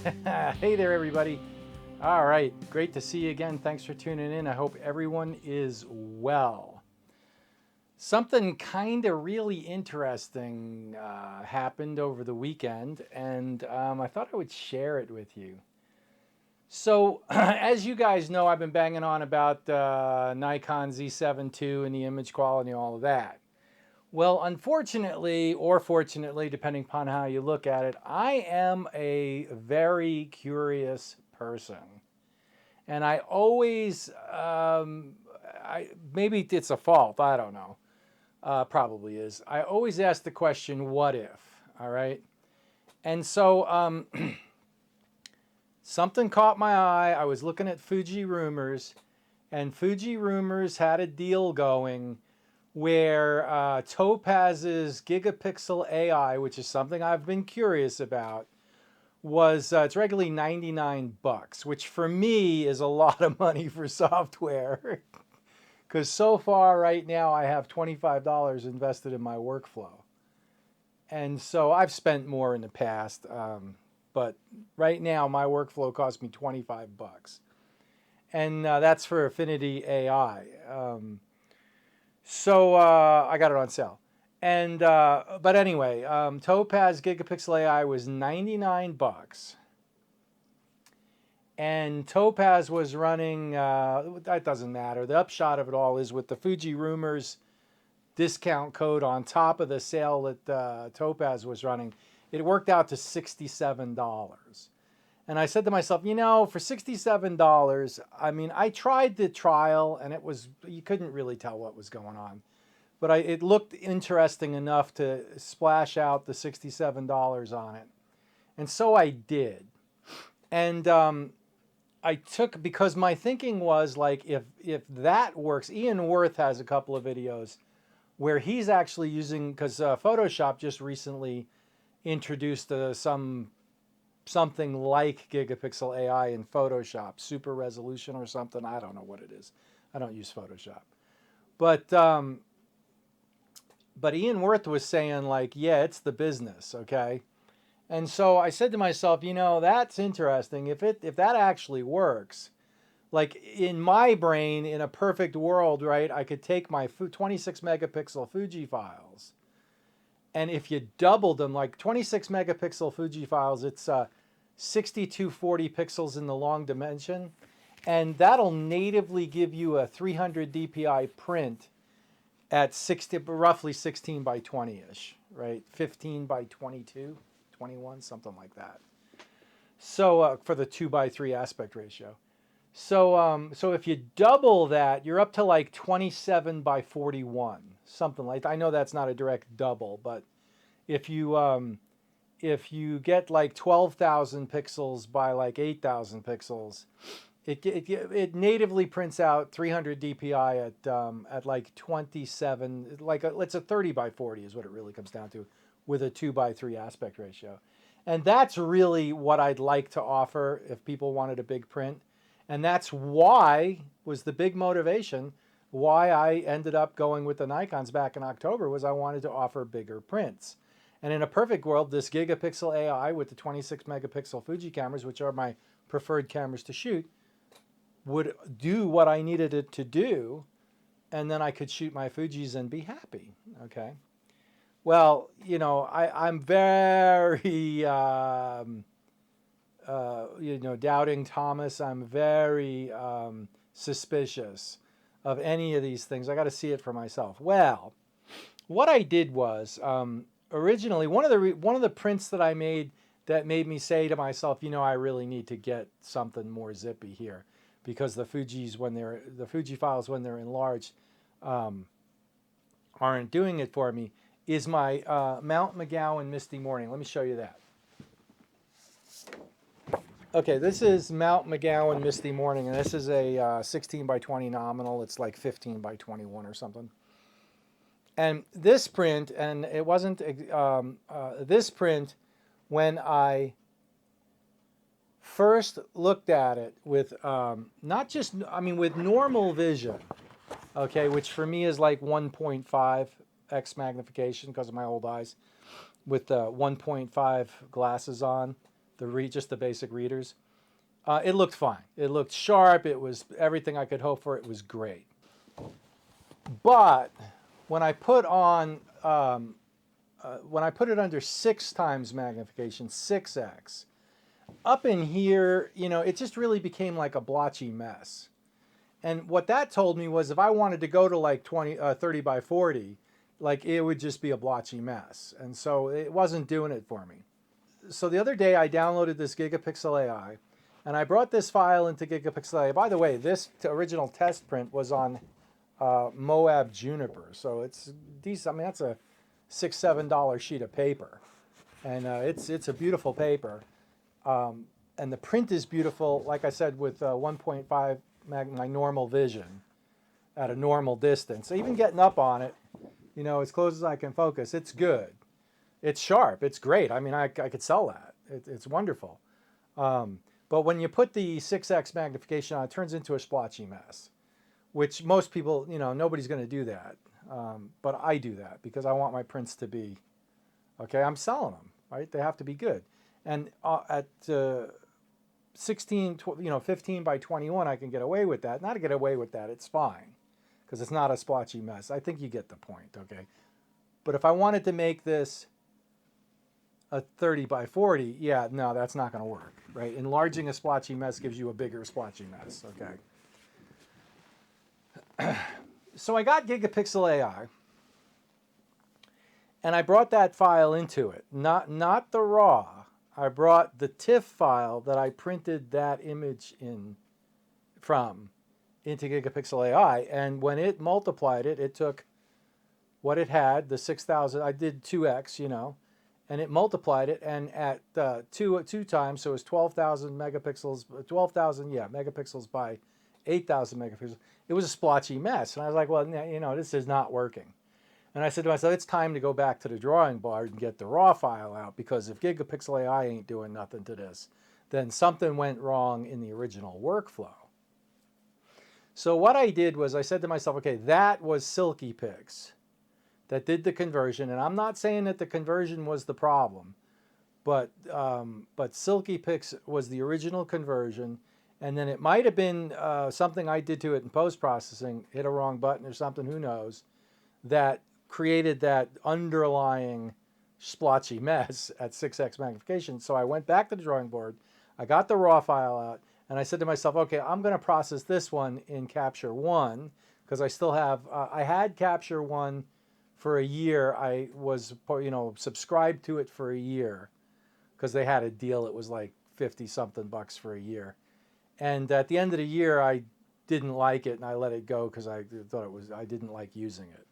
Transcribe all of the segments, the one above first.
Hey there, everybody. All right, great to see you again. Thanks for tuning in. I hope everyone is well. Something kind of really interesting happened over the weekend, and I thought I would share it with you. So, as you guys know, I've been banging on about Nikon Z7 II and the image quality and all of that. Well, unfortunately, or fortunately, depending upon how you look at it, I am a very curious person. And I always, maybe it's a fault, I don't know. Probably is. I always ask the question, what if? All right. And so something caught my eye. I was looking at Fuji Rumors, and Fuji Rumors had a deal going where Topaz's Gigapixel AI, which is something I've been curious about, was it's regularly 99 bucks, which for me is a lot of money for software. Because so far right now I have $25 invested in my workflow. And so I've spent more in the past, but right now my workflow cost me 25 bucks. And that's for Affinity AI. So I got it on sale. And but anyway, Topaz Gigapixel AI was 99 bucks. And Topaz was running, that doesn't matter. The upshot of it all is with the Fuji Rumors discount code on top of the sale that Topaz was running, it worked out to $67. And I said to myself, you know, for $67, I mean, I tried the trial and it was, you couldn't really tell what was going on. But it looked interesting enough to splash out the $67 on it. And so I did. And I took, because my thinking was like, if that works, Ian Worth has a couple of videos where he's actually using, because Photoshop just recently introduced something like Gigapixel AI in Photoshop, super resolution or something. I don't know what it is. I don't use Photoshop. But Ian Worth was saying like, yeah, it's the business, okay? And so I said to myself, you know, that's interesting. If that actually works, like in my brain, in a perfect world, right, I could take my 26 megapixel Fuji files, and if you doubled them, like 26 megapixel Fuji files, it's 6240 pixels in the long dimension, and that'll natively give you a 300 dpi print at roughly 16 by 20-ish, right? 15 by 22, 21, something like that. So for the 2:3 aspect ratio. So so if you double that, you're up to like 27 by 41, something like that. I know that's not a direct double, but if you get like 12,000 pixels by like 8,000 pixels, it natively prints out 300 dpi at like 27, like it's a 30 by 40 is what it really comes down to, with a 2:3 aspect ratio. And that's really what I'd like to offer if people wanted a big print. And that's why, was the big motivation, why I ended up going with the Nikons back in October, was I wanted to offer bigger prints. And in a perfect world, this Gigapixel AI with the 26 megapixel Fuji cameras, which are my preferred cameras to shoot, would do what I needed it to do, and then I could shoot my Fujis and be happy, okay? Well, you know, I'm very, doubting Thomas. I'm very suspicious of any of these things. I got to see it for myself. Well, what I did was, originally, one of the prints that I made that made me say to myself, you know, I really need to get something more zippy here, because the Fuji files when they're enlarged aren't doing it for me, is my Mount McGowan Misty Morning. Let me show you that. Okay, this is Mount McGowan Misty Morning, and this is a 16 by 20 nominal. It's like 15 by 21 or something. And this print, and it wasn't this print, when I first looked at it with not just, I mean, with normal vision, okay, which for me is like 1.5x magnification because of my old eyes, with 1.5 glasses on, just the basic readers. It looked fine. It looked sharp. It was everything I could hope for. It was great. But when I put on, when I put it under 6 times magnification, 6x, up in here, you know, it just really became like a blotchy mess. And what that told me was if I wanted to go to like 30 by 40, like it would just be a blotchy mess. And so it wasn't doing it for me. So the other day I downloaded this Gigapixel AI, and I brought this file into Gigapixel AI. By the way, this original test print was on Moab Juniper, so it's decent. I mean, that's a $6-7 sheet of paper, and it's a beautiful paper, and the print is beautiful. Like I said, with 1.5 my normal vision at a normal distance. So even getting up on it, you know, as close as I can focus, it's good. It's sharp. It's great. I mean, I could sell that. It's wonderful. But when you put the 6x magnification on, it turns into a splotchy mess, which most people, you know, nobody's going to do that. But I do that because I want my prints to be, okay, I'm selling them, right? They have to be good. And at 16, you know, 15 by 21, I can get away with that. Not to get away with that, it's fine because it's not a splotchy mess. I think you get the point, okay? But if I wanted to make this a 30 by 40, yeah, no, that's not going to work, right? Enlarging a splotchy mess gives you a bigger splotchy mess, okay? So I got Gigapixel AI, and I brought that file into it. Not the raw. I brought the TIFF file that I printed that image from into Gigapixel AI, and when it multiplied it, it took what it had, the 6,000, I did 2x, you know, and it multiplied it, and at two times, so it was 12,000 megapixels, 12,000, yeah, megapixels by 8,000 megapixels. It was a splotchy mess, and I was like, well, you know, this is not working. And I said to myself, it's time to go back to the drawing board and get the raw file out, because if Gigapixel AI ain't doing nothing to this, then something went wrong in the original workflow. So what I did was I said to myself, okay, that was SilkyPix that did the conversion, and I'm not saying that the conversion was the problem, but SilkyPix was the original conversion, and then it might have been something I did to it in post-processing, hit a wrong button or something, who knows, that created that underlying splotchy mess at 6x magnification. So I went back to the drawing board, I got the raw file out, and I said to myself, okay, I'm going to process this one in Capture One, because I still have, I had Capture One for a year. I was, you know, subscribed to it for a year, because they had a deal. It was like 50-something bucks for a year. And at the end of the year, I didn't like it, and I let it go because I thought it was, I didn't like using it.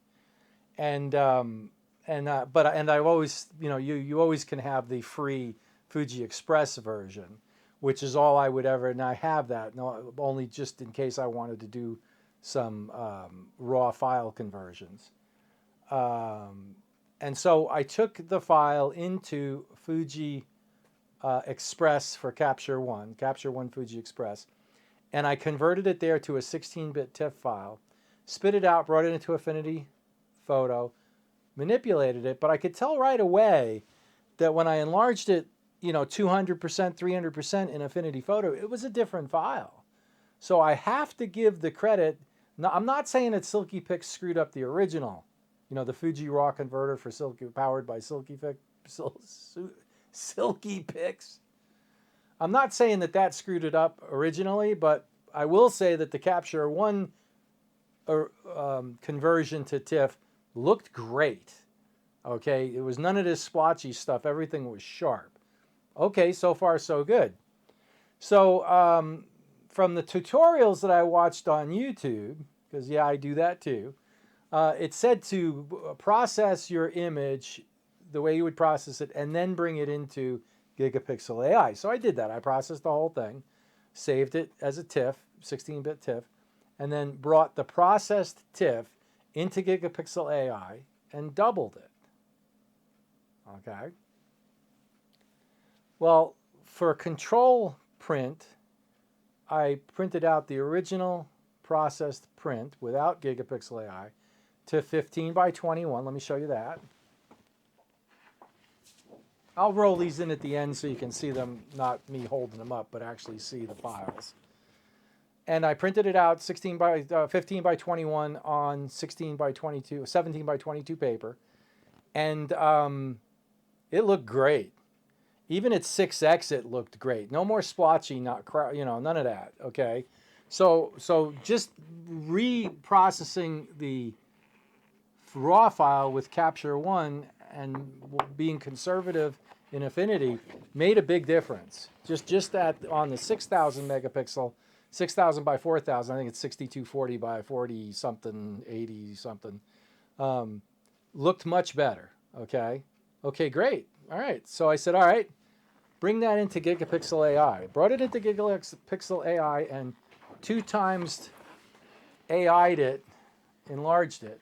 And I've always, you know, you always can have the free Fuji Express version, which is all I would ever, and I have that, no, only just in case I wanted to do some raw file conversions. And so I took the file into Fuji Express for Capture One Fuji Express, and I converted it there to a 16-bit TIFF file, spit it out, brought it into Affinity Photo, manipulated it, but I could tell right away that when I enlarged it, you know, 200%, 300% in Affinity Photo, it was a different file. So I have to give the credit. Now, I'm not saying that SilkyPix screwed up the original, you know, the Fuji RAW converter for powered by SilkyPix. I'm not saying that that screwed it up originally, but I will say that the Capture One conversion to TIFF looked great. Okay, it was none of this splotchy stuff. Everything was sharp. Okay, so far so good. So from the tutorials that I watched on YouTube, because yeah, I do that too, it said to process your image the way you would process it and then bring it into Gigapixel AI. So I did that. I processed the whole thing, saved it as a TIFF, 16-bit TIFF, and then brought the processed TIFF into Gigapixel AI and doubled it. Okay. Well, for control print, I printed out the original processed print without Gigapixel AI to 15 by 21. Let me show you that. I'll roll these in at the end so you can see them, not me holding them up, but actually see the files. And I printed it out 15 by 21 on 16 by 22, 17 by 22 paper. And it looked great. Even at 6X, it looked great. No more splotchy, none of that, okay? So just reprocessing the raw file with Capture One and being conservative in affinity made a big difference. Just that on the 6,000 megapixel, 6,000 by 4,000, I think it's 6240 by 40 something, 80 something, looked much better, okay? Okay, great. All right, so I said, all right, bring that into Gigapixel AI. Brought it into Gigapixel AI and 2 times AI'd it, enlarged it,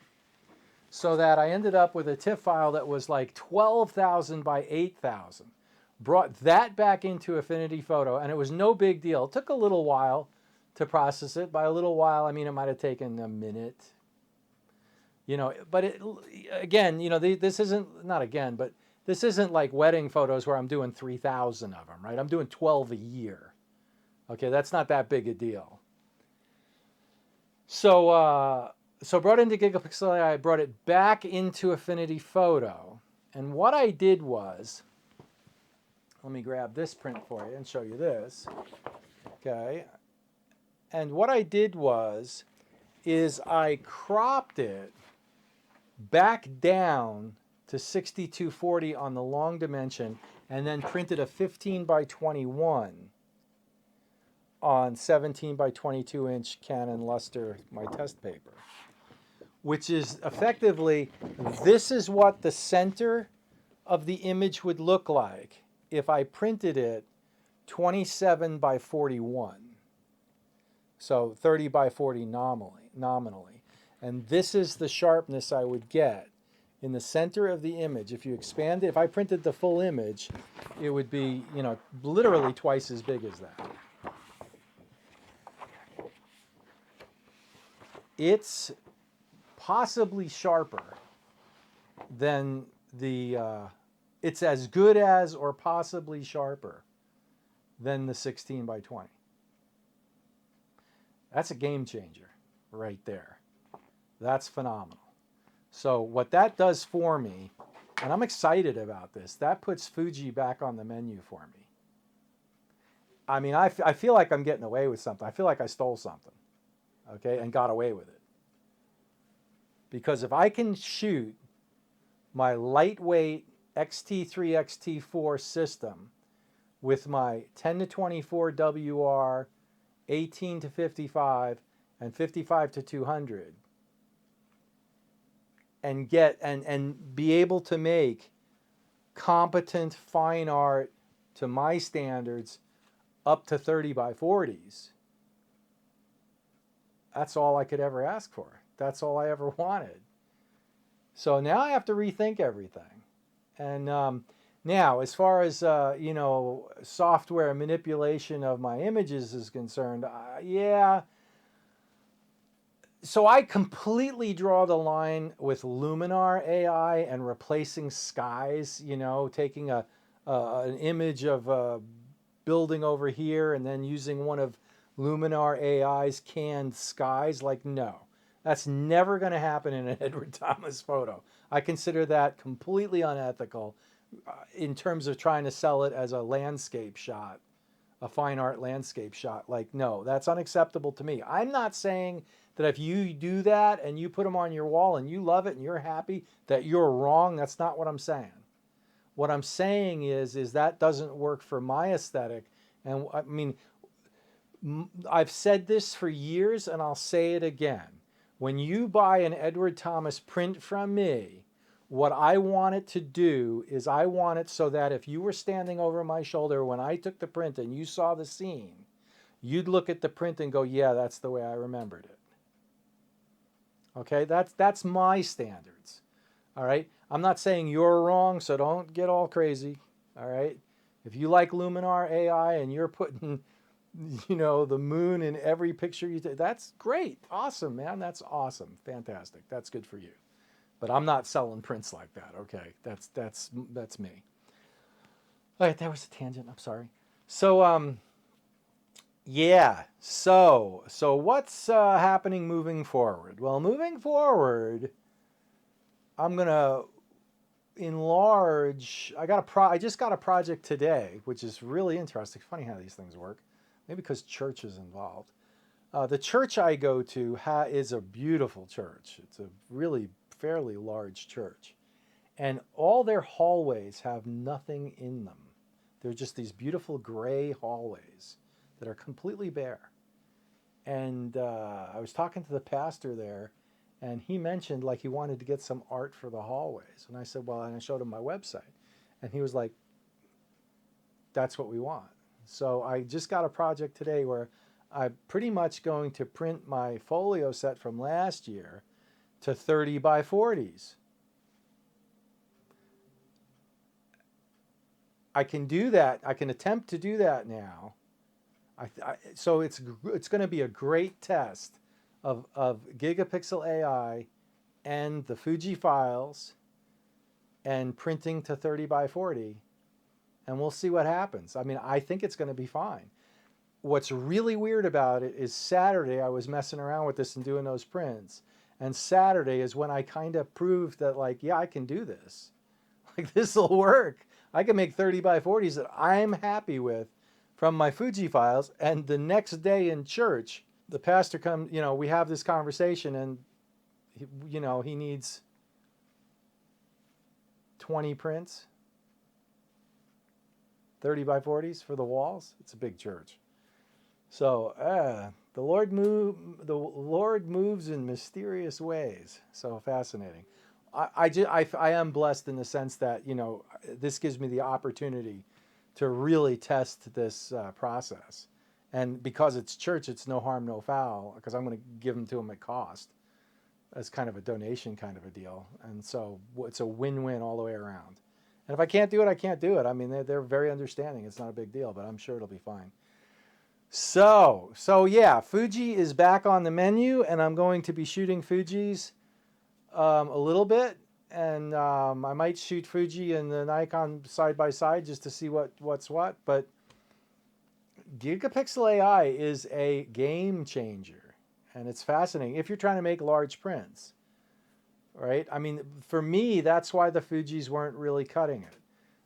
so that I ended up with a TIFF file that was like 12,000 by 8,000. Brought that back into Affinity Photo, and it was no big deal. It took a little while to process it. By a little while, I mean it might have taken a minute. But again, this isn't, not again, but this isn't like wedding photos where I'm doing 3,000 of them, right? I'm doing 12 a year. Okay, that's not that big a deal. So brought into Gigapixel AI, I brought it back into Affinity Photo. And what I did was, let me grab this print for you and show you this. Okay. And what I did is I cropped it back down to 6240 on the long dimension and then printed a 15 by 21 on 17 by 22 inch Canon Luster, my test paper, which is effectively, this is what the center of the image would look like if I printed it 27 by 41. So 30 by 40 nominally. And this is the sharpness I would get in the center of the image. If you expand it, if I printed the full image, it would be, literally twice as big as that. It's possibly sharper than it's as good as or possibly sharper than the 16 by 20. That's a game changer right there. That's phenomenal. So what that does for me, and I'm excited about this, that puts Fuji back on the menu for me. I mean, I feel like I'm getting away with something. I feel like I stole something, okay, and got away with it. Because if I can shoot my lightweight XT3, XT4 system with my 10 to 24 WR, 18 to 55, and 55 to 200, and be able to make competent fine art to my standards up to 30 by 40s, that's all I could ever ask for. That's all I ever wanted. So now I have to rethink everything. And now, as far as software manipulation of my images is concerned, yeah. So I completely draw the line with Luminar AI and replacing skies. Taking an image of a building over here and then using one of Luminar AI's canned skies. Like, no. That's never going to happen in an Edward Thomas photo. I consider that completely unethical in terms of trying to sell it as a landscape shot, a fine art landscape shot. Like, no, that's unacceptable to me. I'm not saying that if you do that and you put them on your wall and you love it and you're happy, that you're wrong. That's not what I'm saying. What I'm saying is that doesn't work for my aesthetic. And I mean, I've said this for years and I'll say it again. When you buy an Edward Thomas print from me, what I want it to do is I want it so that if you were standing over my shoulder when I took the print and you saw the scene, you'd look at the print and go, yeah, that's the way I remembered it. Okay, that's my standards. All right, I'm not saying you're wrong, so don't get all crazy. All right, if you like Luminar AI and you're putting the moon in every picture you take, that's great. Awesome, man. That's awesome. Fantastic. That's good for you. But I'm not selling prints like that, okay? That's me. All right, that was a tangent. I'm sorry. So, yeah. So what's happening moving forward? Well, moving forward, I'm gonna enlarge. I just got a project today, which is really interesting. Funny how these things work. Maybe because church is involved. The church I go to is a beautiful church. It's a really fairly large church. And all their hallways have nothing in them. They're just these beautiful gray hallways that are completely bare. And I was talking to the pastor there, and he mentioned like he wanted to get some art for the hallways. And I said, well, and I showed him my website. And he was like, that's what we want. So I just got a project today where I'm pretty much going to print my folio set from last year to 30 by 40s. I can do that. I can attempt to do that now. So it's going to be a great test of Gigapixel AI and the Fuji files and printing to 30 by 40. And we'll see what happens. I mean, I think it's going to be fine. What's really weird about it is Saturday I was messing around with this and doing those prints. And Saturday is when I kind of proved that, like, yeah, I can do this. Like, this will work. I can make 30 by 40s that I'm happy with from my Fuji files. And the next day in church, the pastor comes, we have this conversation, and, he needs 20 prints, 30 by 40s for the walls. It's a big church. So the Lord moves in mysterious ways. So fascinating. I am blessed in the sense that this gives me the opportunity to really test this process, and because it's church, it's no harm, no foul. Because I'm going to give them to them at cost, as kind of a donation kind of a deal, and so it's a win-win all the way around. And if I can't do it, I can't do it. I mean, they're very understanding. It's not a big deal, but I'm sure it'll be fine. So yeah, Fuji is back on the menu, and I'm going to be shooting Fujis a little bit, and I might shoot Fuji and the Nikon side by side just to see what's what. But Gigapixel AI is a game changer, and it's fascinating if you're trying to make large prints, right? I mean, for me, that's why the Fujis weren't really cutting it,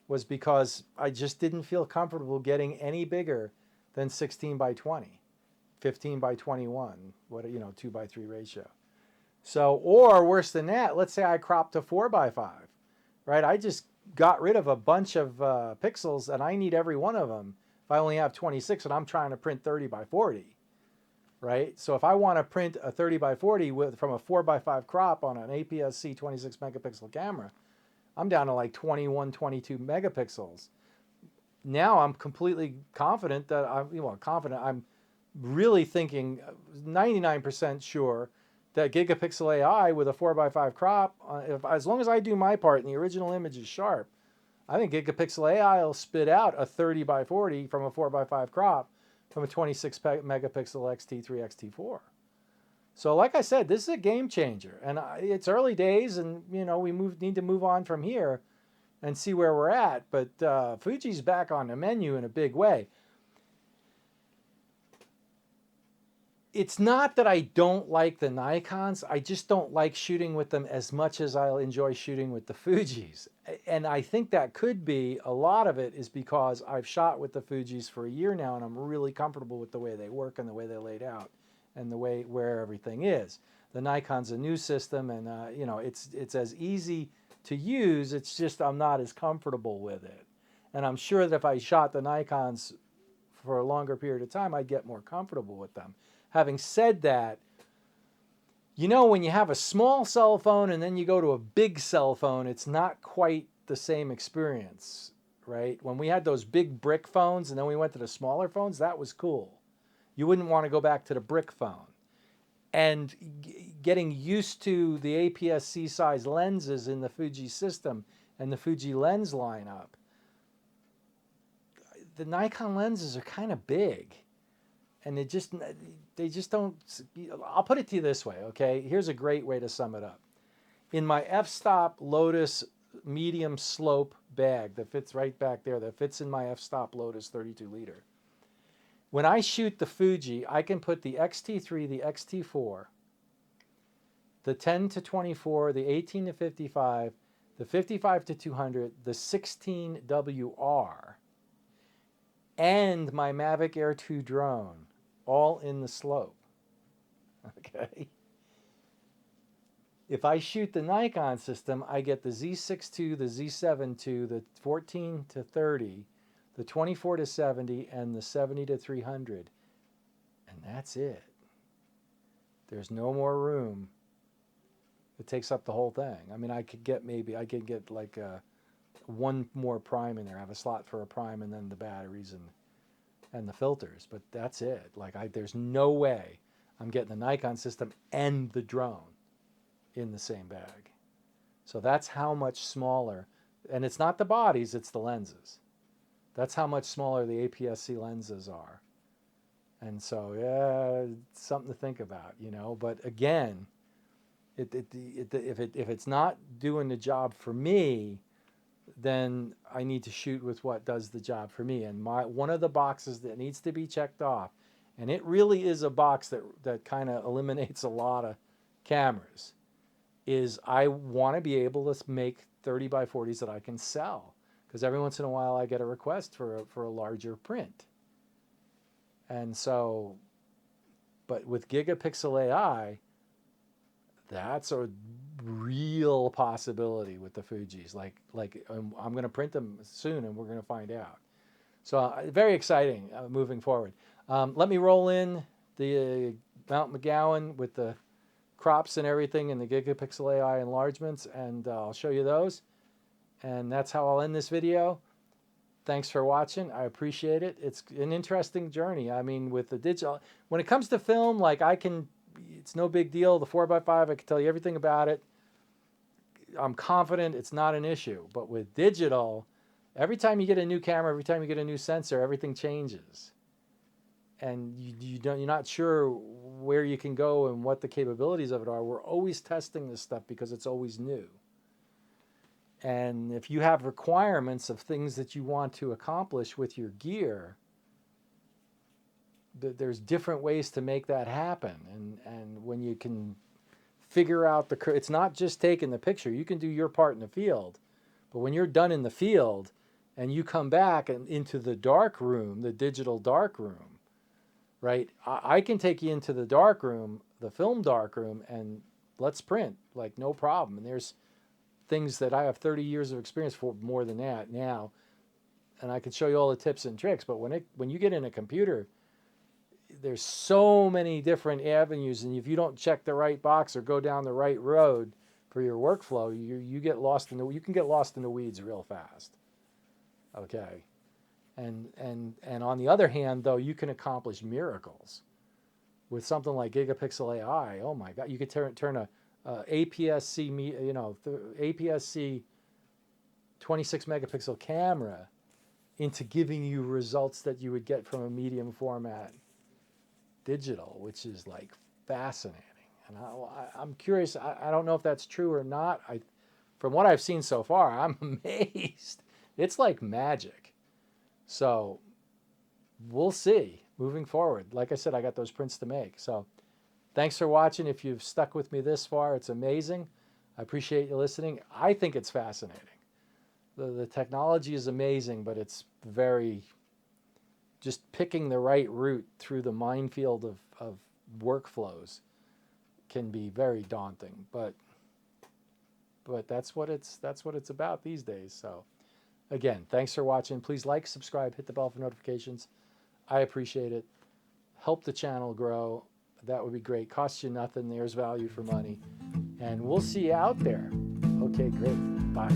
was because I just didn't feel comfortable getting any bigger than 16 by 20, 15 by 21, 2 by 3 ratio. So, or worse than that, let's say I cropped to 4 by 5, right? I just got rid of a bunch of pixels, and I need every one of them if I only have 26 and I'm trying to print 30 by 40, right? So if I want to print a 30 by 40 from a 4 by 5 crop on an APS-C 26 megapixel camera, I'm down to like 21, 22 megapixels. Now I'm completely confident that I'm really thinking 99% sure that Gigapixel AI with a 4 by 5 crop, as long as I do my part and the original image is sharp, I think Gigapixel AI will spit out a 30 by 40 from a 4 by 5 crop from a 26 megapixel X-T3, X-T4. So like I said, this is a game changer, and it's early days, and we need to move on from here and see where we're at. But Fuji's back on the menu in a big way. It's not that I don't like the Nikons. I just don't like shooting with them as much as I'll enjoy shooting with the Fujis. And I think that could be, a lot of it is because I've shot with the Fujis for a year now, and I'm really comfortable with the way they work and the way they're laid out and the way where everything is. The Nikon's a new system, and it's as easy to use. It's just I'm not as comfortable with it. And I'm sure that if I shot the Nikons for a longer period of time, I'd get more comfortable with them. Having said that, when you have a small cell phone and then you go to a big cell phone, it's not quite the same experience, right? When we had those big brick phones and then we went to the smaller phones, that was cool. You wouldn't want to go back to the brick phone. And getting used to the APS-C size lenses in the Fuji system and the Fuji lens lineup, the Nikon lenses are kind of big. And they just don't. I'll put it to you this way, okay? Here's a great way to sum it up. In my f-stop Lotus medium slope bag that fits right back there, that fits in my f-stop Lotus 32 liter. When I shoot the Fuji, I can put the X-T3, the X-T4, the 10 to 24, the 18 to 55, the 55 to 200, the 16WR, and my Mavic Air 2 drone all in the slope. Okay. If I shoot the Nikon system, I get the Z6 II, the Z7 II, the 14 to 30, the 24 to 70, and the 70 to 300. And that's it. There's no more room. It takes up the whole thing. I mean, I could get like one more prime in there. I have a slot for a prime and then the batteries and the filters, but that's it. Like there's no way I'm getting the Nikon system and the drone in the same bag. So that's how much smaller, and it's not the bodies, it's the lenses. That's how much smaller the APS-C lenses are. And so, yeah, it's something to think about, you know. But again, if it's not doing the job for me, then I need to shoot with what does the job for me. And one of the boxes that needs to be checked off, and it really is a box that kind of eliminates a lot of cameras, is I want to be able to make 30 by 40s that I can sell. Because every once in a while I get a request for a larger print. And so, but with Gigapixel AI, that's a real possibility with the Fujis. Like I'm going to print them soon and we're going to find out. So very exciting moving forward. Let me roll in the Mount McGowan with the crops and everything and the Gigapixel AI enlargements, and I'll show you those. And that's how I'll end this video. Thanks for watching. I appreciate it. It's an interesting journey. I mean, with the digital, when it comes to film, like it's no big deal. The 4x5, I can tell you everything about it. I'm confident it's not an issue. But with digital, every time you get a new camera, every time you get a new sensor, everything changes. And you're not sure where you can go and what the capabilities of it are. We're always testing this stuff because it's always new. And if you have requirements of things that you want to accomplish with your gear, there's different ways to make that happen. And when you can figure out it's not just taking the picture. You can do your part in the field. But when you're done in the field and you come back into the dark room, the digital dark room, right? I can take you into the dark room, the film dark room, and let's print, like no problem. And there's things that I have 30 years of experience for, more than that now, and I could show you all the tips and tricks. But when you get in a computer, there's so many different avenues, and if you don't check the right box or go down the right road for your workflow, you get lost you can get lost in the weeds real fast. Okay, and on the other hand, though, you can accomplish miracles with something like Gigapixel AI. Oh my God, you could turn a APS-C, APS-C 26 megapixel camera into giving you results that you would get from a medium format digital, which is like fascinating. And I'm curious. I don't know if that's true or not. From what I've seen so far, I'm amazed. It's like magic. So we'll see moving forward. Like I said, I got those prints to make. So thanks for watching. If you've stuck with me this far, it's amazing. I appreciate you listening. I think it's fascinating. The technology is amazing, but it's just picking the right route through the minefield of workflows can be very daunting. But that's what it's about these days. So again, thanks for watching. Please like, subscribe, hit the bell for notifications. I appreciate it. Help the channel grow. That would be great. Costs you nothing. There's value for money. And we'll see you out there. Okay, great. Bye.